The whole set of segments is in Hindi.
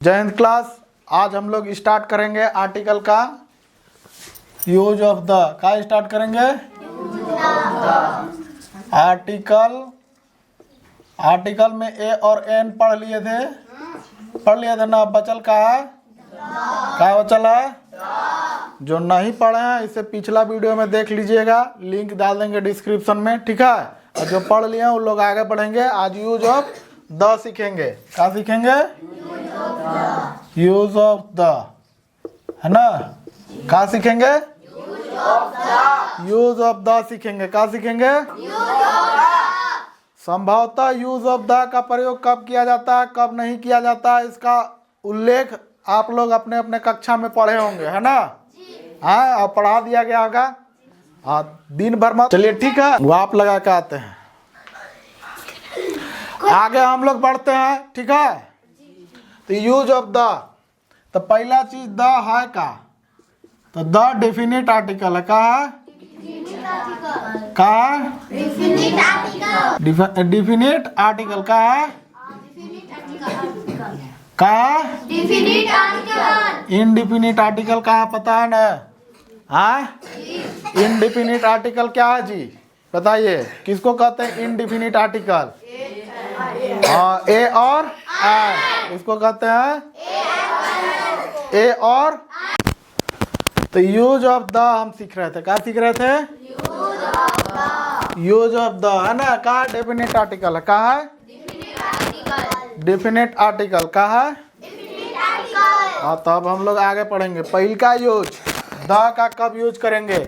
जय हिंद क्लास। आज हम लोग स्टार्ट करेंगे आर्टिकल का यूज ऑफ द का स्टार्ट करेंगे आर्टिकल में ए और एन पढ़ लिए थे ना। बचल का है क्या बचल है? जो नहीं पढ़े हैं इसे पिछला वीडियो में देख लीजिएगा, लिंक डाल देंगे डिस्क्रिप्शन में, ठीक है। और जो पढ़ लिए हैं उन लोग आगे बढ़ेंगे। आज यूज ऑफ द सीखेंगे। क्या सीखेंगे? यूज ऑफ द, है ना। क्या सीखेंगे? यूज ऑफ द सीखेंगे। क्या सीखेंगे? संभवतः यूज ऑफ द का प्रयोग कब किया जाता है, कब नहीं किया जाता है, इसका उल्लेख आप लोग अपने अपने कक्षा में पढ़े होंगे, है ना। हाँ, और पढ़ा दिया गया होगा। हाँ, दिन भर में। चलिए ठीक है, वो आप लगा के आते हैं। आगे हम लोग बढ़ते हैं, ठीक है। तो यूज ऑफ द, तो पहला चीज द है का, तो द डेफिनेट आर्टिकल है। का डेफिनेट आर्टिकल का है इनडिफिनिट आर्टिकल का है, पता है ना। हाँ, इनडिफिनिट आर्टिकल क्या है जी, बताइए। किसको कहते हैं इनडिफिनिट आर्टिकल? ए और आई, इसको कहते हैं ए और। तो यूज ऑफ द हम सीख रहे थे। क्या सीख रहे थे? यूज ऑफ द, है ना। का डेफिनेट आर्टिकल है। का है डेफिनेट आर्टिकल। का है। हाँ, तब हम लोग आगे पढ़ेंगे। पहल का यूज द का कब यूज करेंगे?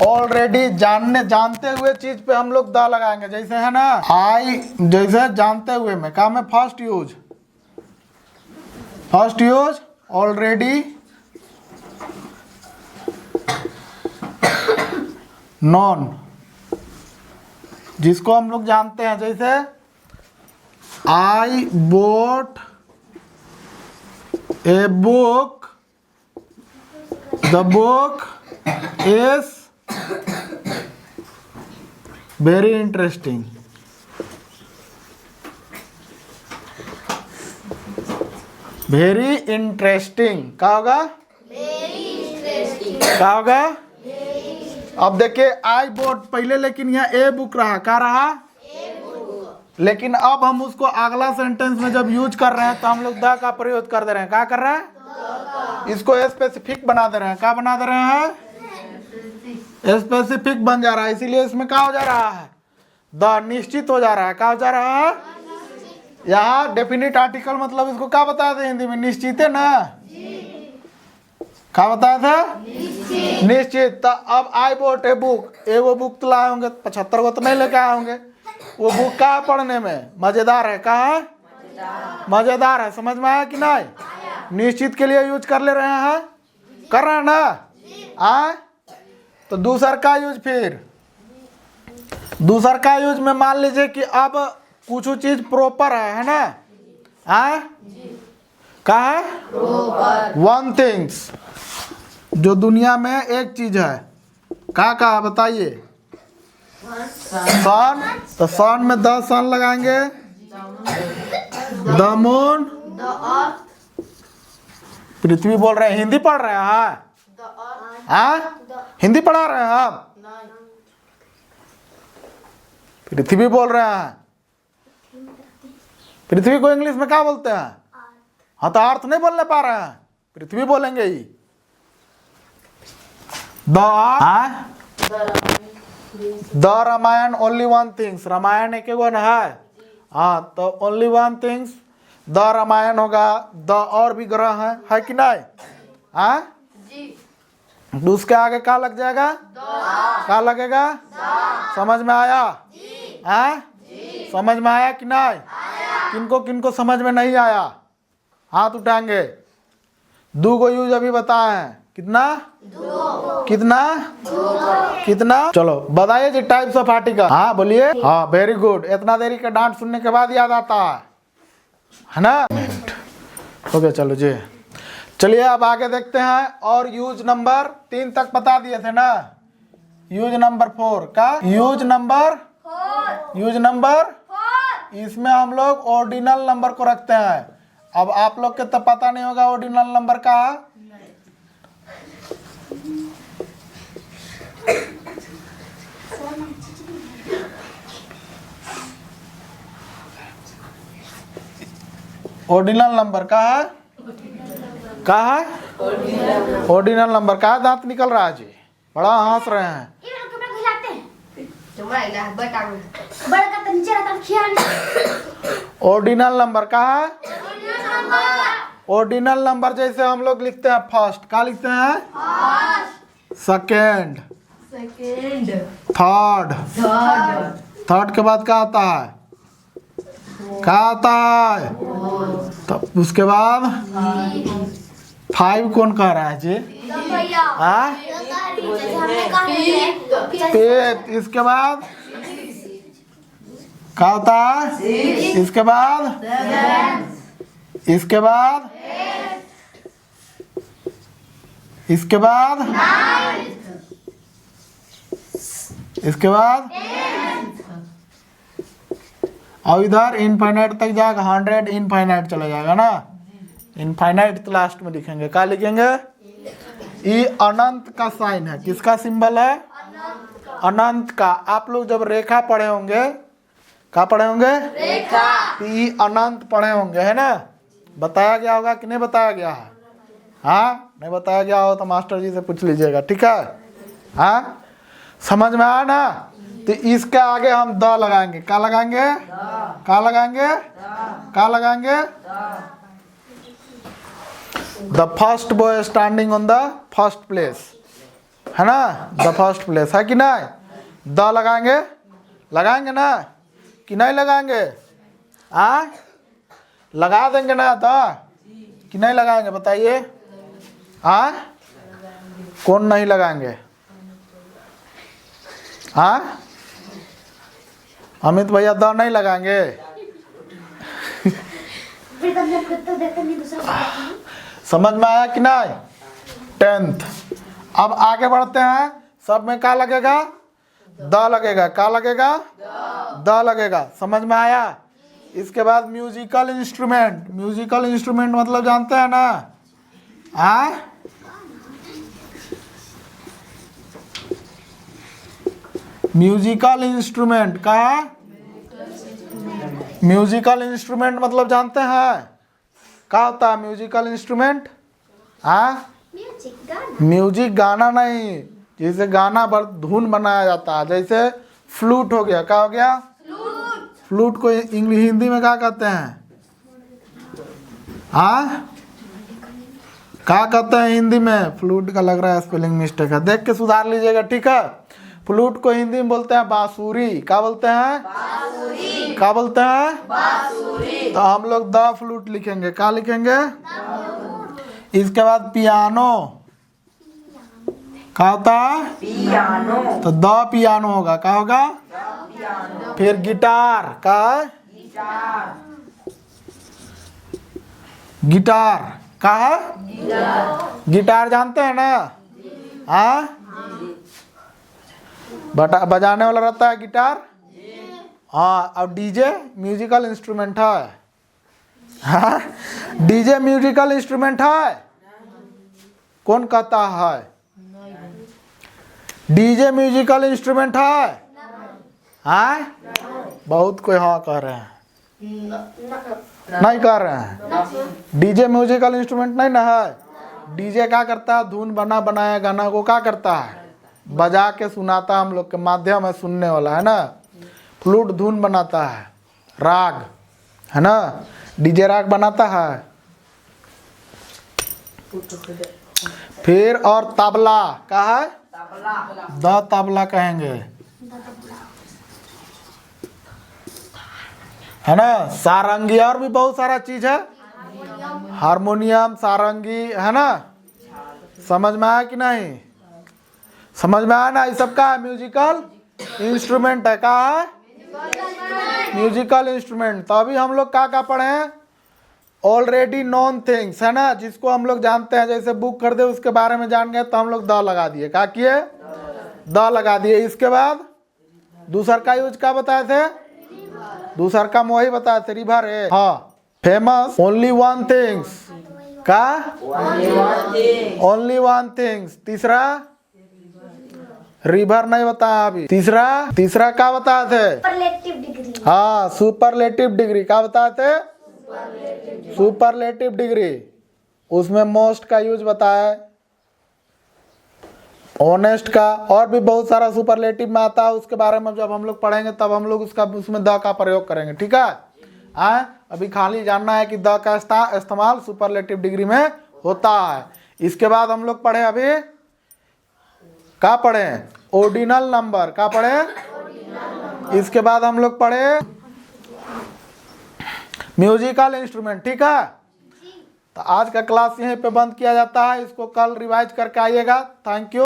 ऑलरेडी जानते हुए चीज पे हम लोग द लगाएंगे, जैसे है ना आई, जैसे जानते हुए में का में फर्स्ट यूज ऑलरेडी नॉन, जिसको हम लोग जानते हैं, जैसे I bought a book, the book is very interesting. Very interesting क्या होगा? क्या होगा? अब देखिए आई बोट पहले, लेकिन यहाँ ए बुक रहा, क्या रहा? लेकिन अब हम उसको अगला सेंटेंस में जब यूज कर रहे हैं तो हम लोग द का प्रयोग कर दे रहे हैं। क्या कर रहे हैं? इसको स्पेसिफिक बना दे रहे हैं। क्या बना दे रहे हैं? स्पेसिफिक बन जा रहा है, इसीलिए इसमें क्या हो जा रहा है? द निश्चित हो जा रहा है। क्या हो जा रहा है? यहाँ डेफिनिट आर्टिकल मतलब इसको क्या बताया था हिंदी में? निश्चित है ना। क्या बताया था? निश्चित। तो अब आई बोट ए बुक, एगो बुक तो लाए होंगे, 75 को तो नहीं लेके आए होंगे। वो बुक का पढ़ने में मजेदार है। का है? मजेदार है। समझ में आया कि नहीं? निश्चित के लिए यूज कर ले रहे हैं, कर रहे हैं ना। तो दूसर का यूज, फिर दूसर का यूज में मान लीजिए कि अब कुछ चीज प्रॉपर है ना। क्या है? वन थिंग्स, जो दुनिया में एक चीज है। क्या बताइए? सन, तो सन में द सन लगाएंगे, द मून। पृथ्वी बोल रहे हैं, हिंदी पढ़ रहे हैं। हिंदी पढ़ा रहे हैं हम। पृथ्वी बोल रहे हैं। पृथ्वी को इंग्लिश में क्या बोलते हैं? हाँ, तो अर्थ नहीं बोलने पा रहे हैं, पृथ्वी बोलेंगे ही। The Ramayana only one things, Ramayana एक वन है। हाँ, तो only one things the Ramayana होगा। द और भी ग्रह है कि नहीं? हाँ, उसके आगे क्या लग जाएगा? क्या लगेगा? समझ में आया? समझ में आया कि नहीं? किनको किनको समझ में नहीं आया हाथ उठाएंगे। दो गो यूज अभी बताए हैं। कितना? कितना? चलो बताइए जी टाइप्स ऑफ आर्टिकल। हाँ बोलिए। हाँ, वेरी गुड। इतना देरी का डांट सुनने के बाद याद आता है ना। ओके, चलो जी। चलिए अब आगे देखते हैं। और यूज नंबर 3 तक बता दिए थे ना। यूज नंबर 4 का यूज नंबर इसमें हम लोग ऑर्डिनल नंबर को रखते हैं। अब आप लोग के तो पता नहीं होगा ऑर्डिनल नंबर का है। ऑर्डिनल नंबर का है, का है ऑर्डिनल नंबर का है। दांत निकल रहा है जी, बड़ा हंस रहे हैं। ऑर्डिनल नंबर का है। ऑर्डिनल नंबर जैसे हम लोग लिखते हैं फर्स्ट, क्या लिखते हैं? Second, third. थर्ड के बाद क्या आता है? क्या आता है? तो उसके बाद 5 कौन कह रहा है जी? हाँ, पेट। इसके बाद क्या होता है? इसके बाद, इसके बाद, इसके बाद, इसके बाद, और इधर इनफाइनाइट तक जाएगा, 100 इनफाइनाइट चला जाएगा ना। इनफाइनाइट तो लास्ट में लिखेंगे, क्या लिखेंगे? ये अनंत का साइन है। किसका सिंबल है? अनंत का। आप लोग जब रेखा पढ़े होंगे, क्या पढ़े होंगे? रेखा। ये अनंत पढ़े होंगे, है ना? बताया गया होगा कि नहीं बताया गया है? हाँ, नहीं बताया गया हो तो मास्टर जी से पूछ लीजिएगा, ठीक है? हाँ, समझ में आया ना? तो इसके आगे हम द लगाएंगे। क्या लगाएंगे? क्या लगाएंगे? क्या लगाएंगे? The first boy standing on the first place, है ना? द फर्स्ट प्लेस, है कि नहीं? द लगाएंगे, लगाएंगे ना कि नहीं लगाएंगे? हाँ, लगा देंगे ना द कि नहीं लगाएंगे? बताइए। हाँ, कौन नहीं लगाएंगे? हाँ, अमित भैया द नहीं लगाएंगे? समझ में आया कि नहीं? 10th। अब आगे बढ़ते हैं। सब में क्या लगेगा? द लगेगा। क्या लगेगा? द लगेगा। समझ में आया? इसके बाद म्यूजिकल इंस्ट्रूमेंट। म्यूजिकल इंस्ट्रूमेंट मतलब जानते हैं ना? हाँ, म्यूजिकल इंस्ट्रूमेंट का, म्यूजिकल इंस्ट्रूमेंट मतलब जानते हैं? क्या होता है म्यूजिकल इंस्ट्रूमेंट? हाँ, म्यूजिक गाना नहीं, जैसे गाना धुन बनाया जाता है। जैसे फ्लूट हो गया, क्या हो गया? फ्लूट को इंग्लिश हिंदी में क्या कहते हैं? हाँ, क्या कहते हैं हिंदी में? फ्लूट का लग रहा है स्पेलिंग मिस्टेक है, देख के सुधार लीजिएगा, ठीक है? फ्लूट को हिंदी में बोलते हैं बांसुरी। क्या बोलते हैं? बांसुरी। क्या बोलते हैं? बांसुरी। तो हम लोग द फ्लूट लिखेंगे। क्या लिखेंगे? इसके बाद पियानो। क्या होता है? पियानो। तो द पियानो होगा। क्या होगा? फिर गिटार। का गिटार का है? गिटार जानते हैं ना? हाँ, बजाने वाला रहता है गिटार। हाँ, अब डीजे म्यूजिकल इंस्ट्रूमेंट है। हाँ, डीजे म्यूजिकल इंस्ट्रूमेंट है? कौन कहता है डीजे म्यूजिकल इंस्ट्रूमेंट है? हाँ, बहुत कोई हाँ कह रहे हैं, नहीं कह रहे हैं। डीजे म्यूजिकल इंस्ट्रूमेंट नहीं ना है। डीजे क्या करता है? धुन बनाया गाना को क्या करता है? बजा के सुनाता है, हम लोग के माध्यम है सुनने वाला, है ना? फ्लूट धुन बनाता है, राग, है ना? डीजे राग बनाता है। फिर और तबला। क्या है? द तबला कहेंगे, है ना? सारंगी, और भी बहुत सारा चीज है, हारमोनियम, सारंगी, है ना? समझ में आया कि नहीं? समझ में आया ना? ये सब का म्यूजिकल इंस्ट्रूमेंट है। क्या है? Musical instrument. तो अभी हम लोग क्या पढ़े हैं? ऑलरेडी नॉन थिंग्स, है ना? जिसको हम लोग जानते हैं, जैसे बुक कर दे उसके बारे में जान गए तो हम लोग द लगा दिए। क्या किए? द लगा दिए। इसके बाद दूसर का यूज क्या बताए थे? दूसर का वही बताए थे, रिवर है। हाँ, फेमस ओनली वन थिंग्स का ओनली वन थिंग्स। तीसरा रिवर नहीं बताया अभी। तीसरा क्या बताए थे? Superlative degree. हाँ सुपरलेटिव डिग्री क्या बताए थे? Superlative degree. उसमें मोस्ट का यूज बताया, ऑनेस्ट का, और भी बहुत सारा सुपरलेटिव में आता है। उसके बारे में जब हम लोग पढ़ेंगे तब हम लोग उसमें द का प्रयोग करेंगे। ठीक है, अभी खाली जानना है कि द का इस्तेमाल सुपरलेटिव डिग्री में होता है। इसके बाद हम लोग पढ़े अभी क्या पढ़े? Ordinal number. क्या पढ़े? इसके बाद हम लोग पढ़े म्यूजिकल इंस्ट्रूमेंट। ठीक है, तो आज का क्लास यहीं पे बंद किया जाता है। इसको कल रिवाइज करके आइएगा। Thank you.